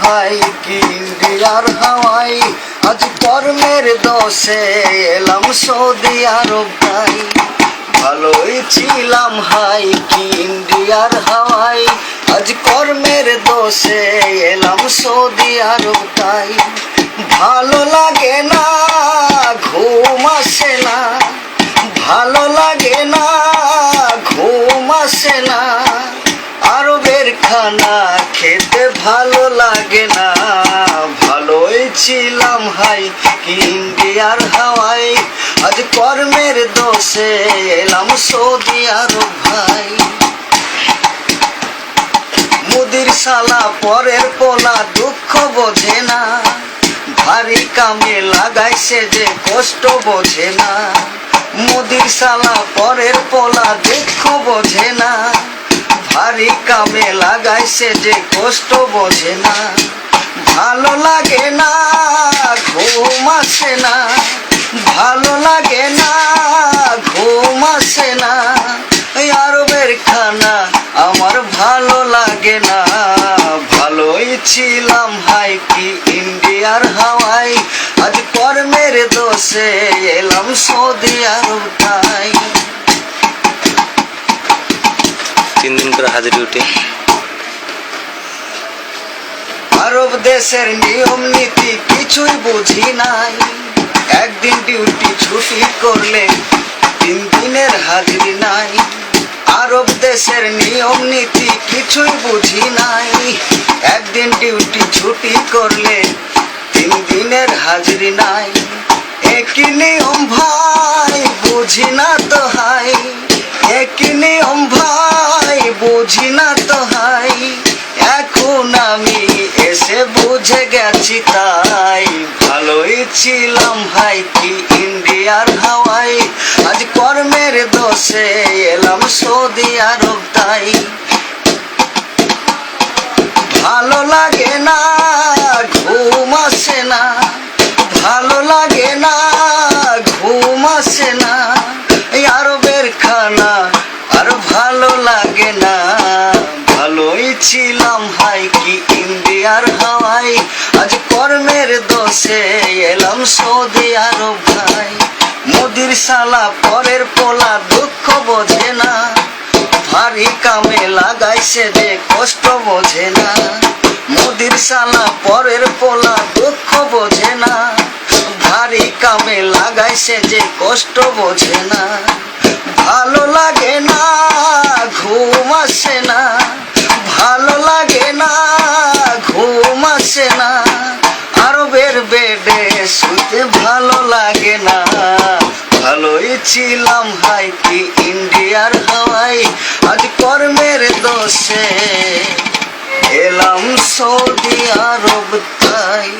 ভাই কি ইন্ডিয়ার হাওয়াই, আজ কর্মের দোষে এলাম সৌদি আরব ভাই। ভালোই ছিলাম হাই কি ইন্ডিয়ার হাওয়াই, আজ কর্মের দোষে এলাম সৌদি আরব তাই। ভালো লাগে না ঘুম আসে না, ভালো লাগে না ঘুম আসে না, আরবের খানা খেতে ভালো লাগে না। ভালোই ছিলাম হাই কি ইন্ডিয়ার হাওয়াই, আজ কর্মের দোষে এলাম সৌদি আরব ভাই। মুদির শালা পরের পোলা দুঃখ বোঝে না, ভারী কামে লাগাইছে যে কষ্ট বোঝে না। মুদির শালা পরের পোলা দুঃখ বোঝে না, ভারী কামে লাগাইছে যে কষ্ট বোঝে না। ভালো লাগে না ঘুম আসে না, ভালো লাগে না ঘুম আসে না, আরবের খানা আমার ভালো লাগে না। ভালোই ছিলাম হাই কি ইন্ডিয়ার হাওয়াই, আজ কর্মের দোষে এলাম সৌদি আরব তাই। 3 দিন করে হাজিরি উঠে। আরব দেশের নিয়ম নীতি কিছুই বুঝি নাই, একদিন ডিউটি ছুটি করলে 3 দিনের হাজিরি নাই। আরব দেশের নিয়ম নীতি কিছুই বুঝি নাই, একদিন ডিউটি ছুটি করলে 3 দিনের হাজিরি নাই। একই নিয়ম ভাই বুঝি না তো হাই, একই নিয়ম ভাই বুঝি না তো হাই, এখন আমি এসে বুঝে গেছি তাই। ভালোই ছিলাম হাই কি ইন্ডিয়ার হাওয়াই, আজ কর্মের দোষে এলাম সৌদি আরব তাই। ভালো লাগে না ঘুম আসে না, ভালো লাগে না ঘুম আসে না, আরবের খানা আর ভালো লাগে না। ভালোই ছিলাম হাই কি ইন্ডিয়ার হাওয়াই, আজ কর্মের দোষে এলাম সৌদি আরব ভাই। মুদির শালা পরের পোলা দুঃখ বোঝে না, ভারী কামে লাগাইছে যে কষ্ট বোঝে না। মুদির শালা পরের পোলা দুঃখ বোঝে না, ভারী কামে লাগাইছে যে কষ্ট বোঝে না। ভালো লাগে না ঘুম আসে না, ভালো লাগে না ঘুম আসে না, আরবের বেডে শুতে ভালো লাগে না। ভালোই ছিলাম হাই কি ইন্ডিয়ার হাওয়াই, আজ কর্মের দোষে এলাম সৌদি আরব তাই।